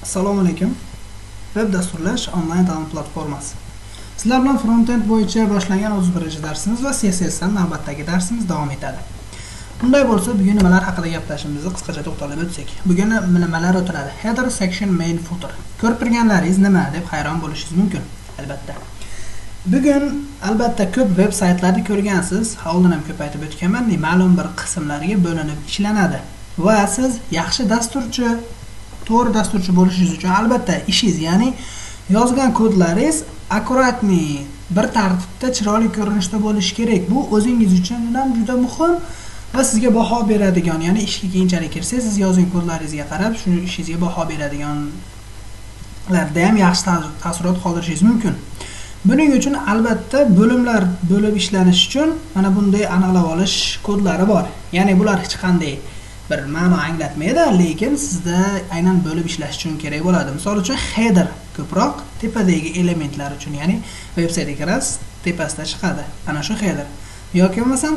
Assalomu alaykum. Web dasturlash onlayn ta'lim platformasi. Sizlar bilan frontend bo'yicha boshlangan 31-darsimiz va CSS dan navbatdagi darsimiz davom etadi. Bunday bo'lsa, bugun nimalar haqida gaplashishimizni qisqacha to'xtalib o'tsak. Bugun nimalar o'tiladi? Header, section, main, footer. Ko'rib turganlaringiz nima deb hayron bo'lishingiz mumkin, albatta. Bugun albatta ko'p veb saytlarni ko'rgansiz. Oldin ham ko'p aytib o'tganman, ma'lum bir qismlarga bo'linib ishlanadi. Va siz yaxshi dasturchi, to'g'ri dasturchi bo'lishingiz uchun albatta ishingiz, ya'ni yozgan kodlaringiz akkuratni bir tartibda chiroyli ko'rinishda bo'lishi kerak. Bu o'zingiz uchun ham juda muhim va sizga baho beradigan, ya'ni ishga keyinchalik kirsangiz, siz yozgan kodlaringizga qarab, shu ishingizga baho beradiganlarda ham yaxshi taassurot qoldirishingiz mumkin. Buning uchun albatta bo'limlar bo'lib ishlanish uchun mana bunday aniqlab olish kodlari bor. Ya'ni bular hech qanday bir ma'no anglatmaydi, lekin sizda aynan bo'lib ishlash uchun kerak bo'ladi. Misol uchun header ko'proq tepadagi elementlar uchun, ya'ni veb-saytga kirasiz, tepasida chiqadi. Ana shu header. Yoki bo'lmasam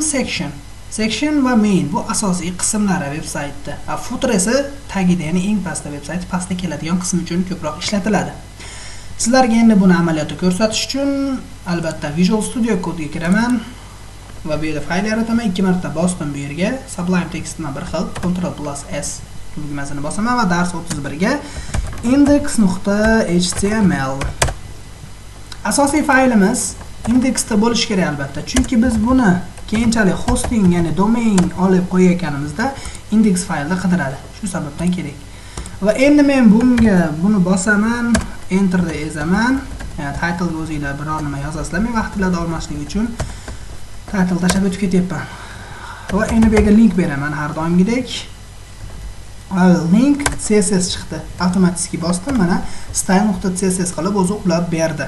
section va main bu asosiy qismlari veb-saytda. Footer esa tagida, ya'ni eng pastda veb-sayt pastda keladigan qism uchun ko'proq ishlatiladi. Sizlarga endi buni amaliyotda ko'rsatish uchun albatta Visual Studio Code'ga kiraman va bu yerda fayl yarataman. 2 marta bosdim bu yerga. Sublime Text bilan bir xil Ctrl+S tugmasini bosaman va dars 31 ga index.html. Asosiy faylimiz indexda bo'lishi kerak albatta. Chunki biz buni keyinchalik hosting, ya'ni domain olib qo'yayotganimizda index faylda qidiradi. Shu sababdan kerak. Va endi men buni bosaman, enterda ezaman. Title ga o'zingizlar biror nima yozasizlar. Men vaqtlarda olmaslik uchun title tashlab o'tib ketyapman. Va endi bu yerga link beraman har doimgidek. Link CSS chiqdi. Avtomatik bosdim, mana style.css qilib o'zi uqlab berdi.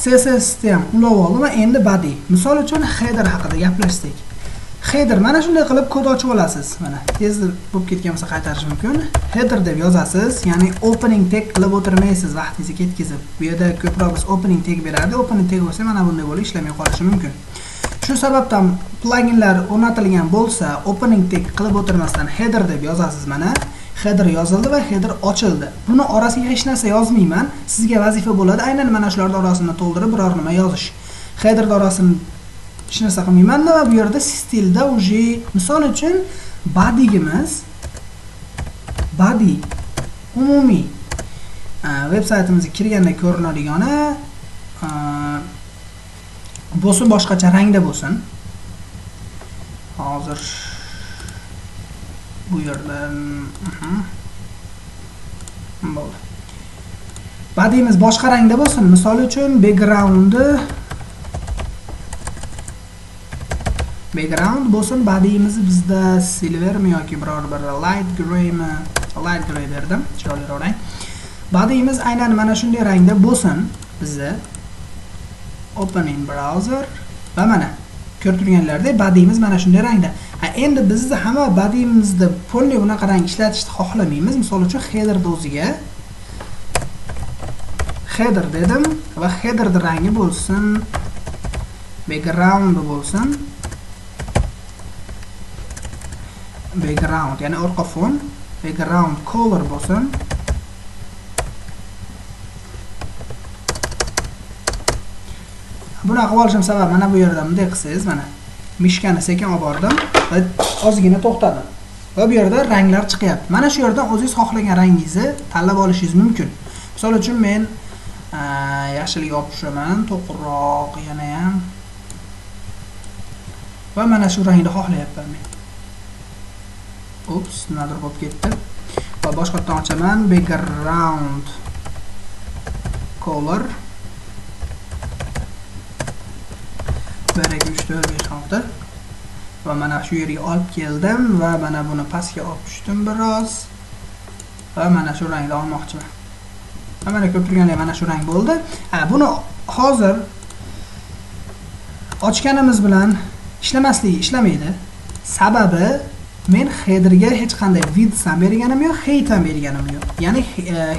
CSS ni ham ulab oldim va endi body. Misol uchun header haqida gaplashsak. Header mana shunday qilib kod ochib olasiz. Mana tez bo'lib ketgan bo'lsa qaytarish mumkin. Header deb yozasiz, ya'ni opening tag qilib o'tirmaysiz vaqtingizni ketkizib. Bu yerda ko'proq biz opening tag beradi. Opening tag bo'lsa mana bunday bo'lib ishlamay qolishi mumkin. Shu sababdan pluginlar o'rnatilgan bo'lsa, opening tag qilib o'tirmasdan header deb yozasiz mana. Header yozildi va header ochildi. Buni orasiga hech narsa yozmayman. Sizga vazifa bo'ladi aynan mana shular orasini to'ldirib biror nima yozish. Header orasini hech narsa qilmayman va bu yerda stilda uje misol uchun body'imiz body umumiy veb-saytimizga kirganda ko'rinadigani bo'lsin, boshqacha rangda bo'lsin. Hozir bu yerda bo'ldi. Body'imiz boshqa rangda bo'lsin. Misol uchun background bo'lsin. Body'imiz bizda silvermi yoki biror bir light graymi? Light gray berdim. Chiroyliroq rang. Body'imiz aynan mana shunday rangda bo'lsin. Bizda open in browser va mana ko'rib turganlaridek body'imiz mana shunday rangda. Endi bizda hamma body'imizda polni bunaqa rang ishlatishni xohlamaymiz. Misol uchun header o'ziga header dedim va headerning rangi bo'lsin background bo'lsin. Background, ya'ni orqa fon, background color bo'lsin. Buni qilib olishim sabab mana bu yerda bunday qilsangiz, mana mishkani sekin olib bordim va ozgina to'xtadim. Va bu yerda ranglar chiqyapti. Mana shu yerdan o'zingiz xohlagan rangingizni tanlab olishingiz mumkin. Misol uchun men yashilga olib tushaman, to'qroq yana ham. Va mana shu rangni xohlayapman men. Ups, nimadir bo'lib ketdi. Va boshqatdan ochaman, background color 1 2 3 4 5 6 va mana shu yerga olib keldim va mana buni pastga olib tushdim biroz va mana shu rangni olmoqchiman. Va mana ko'rib turganlar mana shu rang bo'ldi. Buni hozir ochganimiz bilan ishlamaydi. Sababi men headerga hech qanday width ham berganim yo'q, height ham berganim yo'q. Ya'ni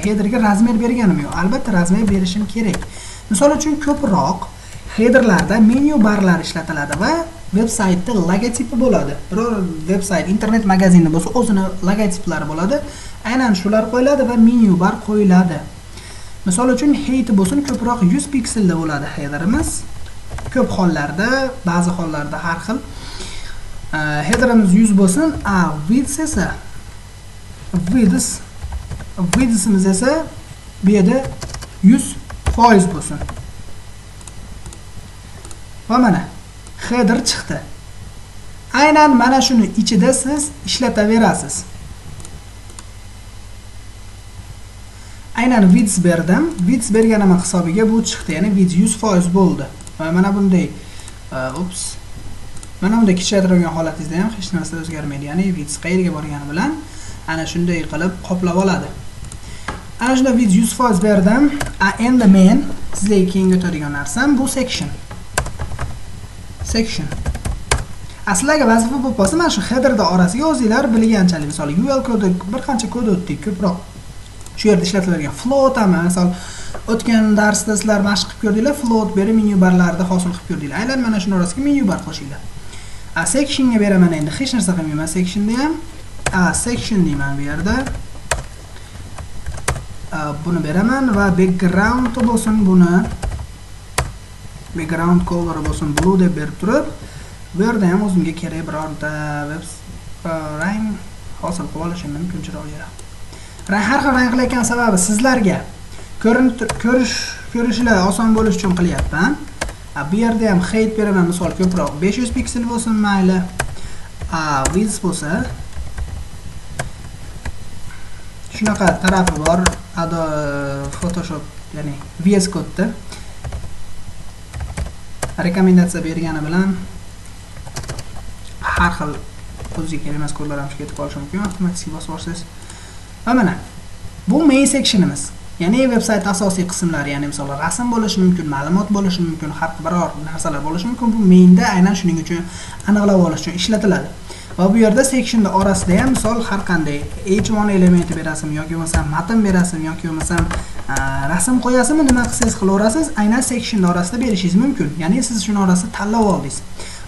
headerga razmer berganim yo'q. Albatta razmer berishim kerak. Misol uchun ko'proq headerlarda menu barlar ishlatiladi va veb-saytda logotipi bo'ladi. Biror veb-sayt, internet magazini bo'lsa, o'zini logotiplari bo'ladi. Aynan shular qo'yiladi va menu bar qo'yiladi. Misol uchun height bo'lsin, ko'proq 100 pikselda bo'ladi headerimiz. Ko'p hollarda, ba'zi hollarda har xil. Headerimiz 100 bo'lsin, width esa widthimiz esa bu yerda 100% bo'lsin. Va mana header chiqdi. Aynan mana shuni ichida siz ishlataverasiz. Aynan width berdim. Width berganim hisobiga bu chiqdi. Ya'ni width 100% bo'ldi. Va mana bunday mana bunday kichikroq holatingizda ham hech narsa o'zgarmaydi. Ya'ni width qayerga borgani bilan ana shunday qilib qoplab oladi. Ana shunda width 100% berdim. Endi men sizlarga keyingi o'tadigan narsam bu section. Sizlarga vazifa bo'lib qolsa, mana shu headerda orasiga o'zingizlar bilganchalik, misol UL kodi bir qancha kod o'tdik, ko'proq shu yerda ishlatiladigan float ham, misol o'tgan darsda sizlar mashq qilib ko'rdinglar, float berib menu barlarni hosil qilib ko'rdinglar. Aynan mana shu orasiga menu bar qo'shinglar. Sectionga beraman endi, hech narsa qilmayman sectionda ham. Section deyman bu yerda. Buni beraman va background bo'lsin, buni background color bo'lsin blue deb berib turib, bu yerda ham o'zimga kerak birorta rang hosil qilib olishim mumkin chiroyliroq. Har xil rang qilayotgan sababi sizlarga ko'rishlar oson bo'lish uchun qilyapman. Bu yerda ham height beraman, misol ko'proq 500 piksel bo'lsin mayli. Width bo'lsa shunaqa tarafi bor. Photoshop, ya'ni VS Code'da rekomendatsiya bergani bilan har xil o'ziga kerak emas kodlar ham ketib qolishi mumkin. Avtomatik bosib yuborsangiz. Va mana bu main sectionimiz. Ya'ni veb-sayt asosiy qismlari, ya'ni misol rasm bo'lishi mumkin, ma'lumot bo'lishi mumkin, har biror narsalar bo'lishi mumkin. Bu mainda aynan shuning uchun aniqlab olish uchun ishlatiladi. Va bu yerda sectionda orasida ham misol har qanday h1 elementi berasizmi yoki bo'lmasam matn berasizmi yoki bo'lmasam rasm qo'yasizmi, nima qilsangiz qilaverasiz, aynan sectionda orasida berishingiz mumkin. Ya'ni siz shuni orasida tanlab oldingiz.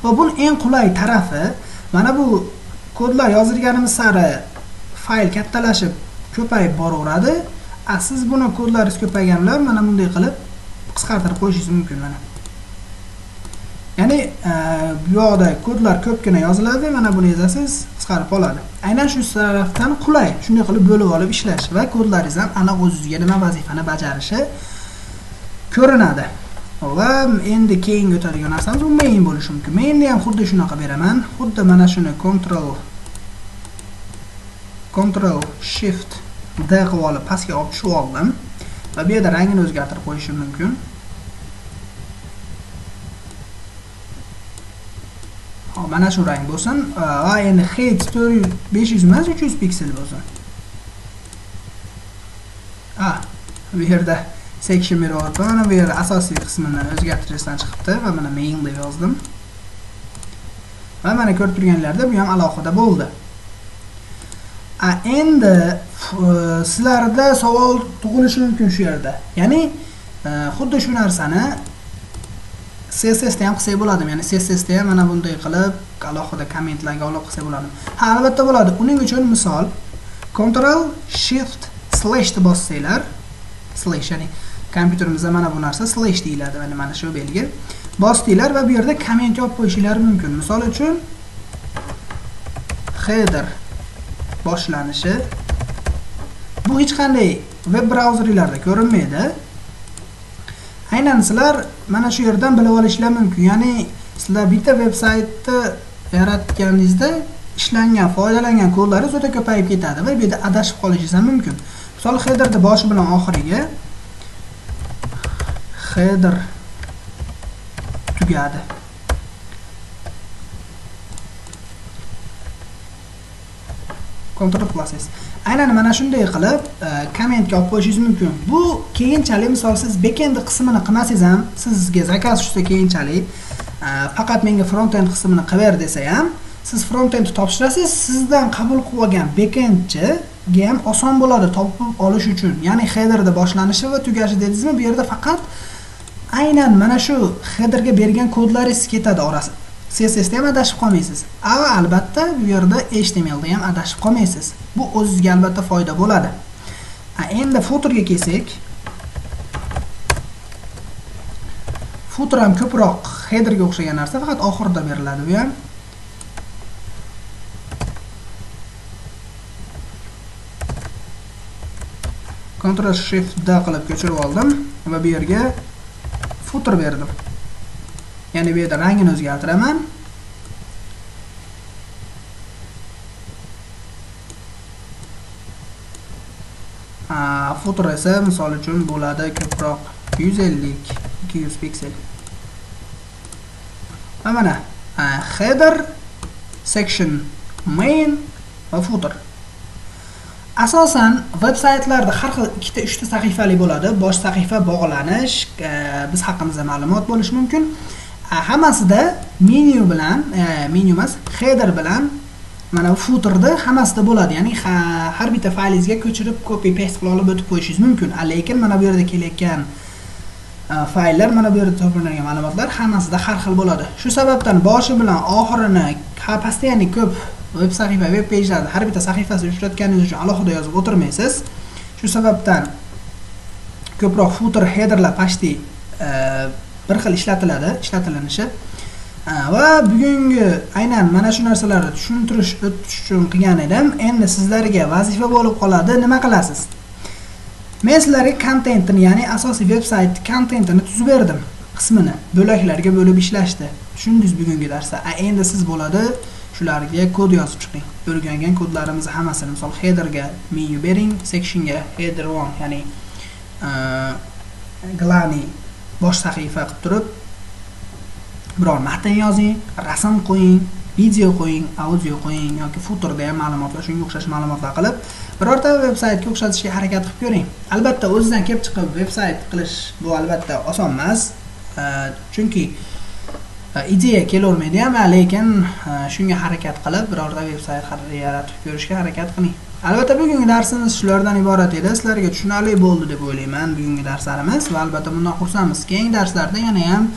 Va buning eng qulay tarafi mana bu kodlar yozilganimiz sari fayl kattalashib ko'payib boraveradi. Siz buni kodlaringiz ko'paygan bilan mana bunday qilib qisqartirib qo'yishingiz mumkin mana. Ya'ni bu yoqda kodlar ko'pgina yoziladi, mana buni yozasiz, qisqarib qoladi. Aynan shu tarafdan qulay, shunday qilib bo'lib olib ishlash va kodlaringiz ham aniq o'zingizga nima vazifani bajarishi ko'rinadi. Va endi keyingi o'tadigan narsamiz bu main bo'lishi mumkin. Mainni ham xuddi shunaqa beraman. Xuddi mana shuni Ctrl Shift D qilib olib pastga olib tushib oldim. Va bu yerda rangini o'zgartirib qo'yishim mumkin. Mana shu rang bo'lsin. Va endi height 500 emas, 300 piksel bo'lsin. Bu yerda section beryapman. Mana bu yerda asosiy qismini o'zgartirishdan chiqibdi va mana main deb yozdim. Va mana ko'rib turganlarda bu ham alohida bo'ldi. Endi sizlarda savol tug'ilishi mumkin shu yerda. Ya'ni xuddi shu narsani CSS da ham qilsak bo'ladimi? Ya'ni CSS da ham mana bunday qilib alohida kommentlarga olib qilsak bo'ladimi? Ha, albatta bo'ladi. Uning uchun misol Ctrl Shift Slash deb bossanglar, slash, ya'ni kompyuterimizda mana bu narsa slash deyiladi, ya'ni mana shu belgi. Bosdinglar va bu yerda komment yozib qo'yishingiz mumkin. Misol uchun header boshlanishi. Bu hech qanday web brauzerlarda ko'rinmaydi. Aynan sizlar mana shu yerdan bilib olishingiz mumkin. Ya'ni sizlar bitta veb-saytni yaratganingizda ishlangan, foydalangan kodlaringiz o'ta ko'payib ketadi va bu yerda adashib qolishingiz ham mumkin. Misol headerni boshi bilan oxiriga header tugadi. Ctrl plus S. Aynan mana shunday qilib kommentga olib qo'yishingiz mumkin. Bu keyinchalik misol siz backend qismini qilmasangiz ham, sizga zakaz tushsa keyinchalik faqat menga front-end qismini qilib ber desa ham, siz front-end topshirasiz, sizdan qabul qilib olgan backendchiga ham oson bo'ladi topib olish uchun. Ya'ni headerda boshlanishi va tugashi dedingizmi, bu yerda faqat aynan mana shu headerga bergan kodlaringiz ketadi orasi. CSS da ham adashib qolmaysiz. Albatta bu yerda HTML da ham adashib qolmaysiz. Bu o'zingizga albatta foyda bo'ladi. Endi footerga kelsak, footer ham ko'proq headerga o'xshagan narsa, faqat oxirida beriladi bu ham. Ctrl Shift D qilib ko'chirib oldim va bu yerga footer berdim. Ya'ni bu yerda rangini o'zgartiraman. Footer esa misol uchun bo'ladi ko'proq 150-200 piksel. Mana header, section, main va footer. Asosan web saytlarda har xil 2-3 ta sahifali bo'ladi. Bosh sahifa, bog'lanish, biz haqimizda ma'lumot bo'lishi mumkin. Hammasida menu bilan, menu emas, header bilan mana footerda hammasida bo'ladi. Ya'ni har bitta faylingizga ko'chirib copy paste qilib olib o'tib qo'yishingiz mumkin. Lekin mana bu yerda kelayotgan fayllar, mana bu yerda to'plangan ma'lumotlar hammasida har xil bo'ladi. Shu sababdan boshi bilan oxirini pastda ya'ni ko'p web sahifa, web pejlarda har bitta sahifasi uchratganingiz uchun alohida yozib o'tirmaysiz. Shu sababdan ko'proq footer, headerlar pashti bir xil ishlatilinishi va bugungi aynan mana shu narsalarni tushuntirish uchun qilgan edim. Endi sizlarga vazifa bo'lib qoladi, nima qilasiz? Men sizlarga kontentni, ya'ni asosiy veb sayt kontentini tuzib berdim, qismini bo'laklarga bo'lib ishlashdi. Tushundingiz bugungi darsda. Endi siz bo'ladi shularga kod yozib chiqing. O'rgangan kodlarimiz hammasini, misol headerga menu bering, sectionga header 1, ya'ni glani bosh sahifa qilib turib biror matn yozing, rasm qo'ying, video qo'ying, audio qo'ying yoki footerda ham ma'lumotlar, shunga o'xshash ma'lumotlar qilib birorta veb saytga o'xshatishga harakat qilib ko'ring. Albatta o'zingizdan kelib chiqib veb sayt qilish bu albatta oson emas. Chunki ideya kelavermaydi ham, lekin shunga harakat qilib birorta veb sayt yaratib ko'rishga harakat qiling. Albatta bugungi darsimiz shulardan iborat edi. Sizlarga tushunarli bo'ldi deb o'ylayman bugungi darslarimiz va albatta bundan xursandmiz. Keyingi darslarda yana ham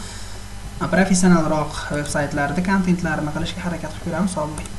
professionalroq veb saytlarda kontentlarni qilishga harakat qilib ko'ramiz. Sog' bo'ling.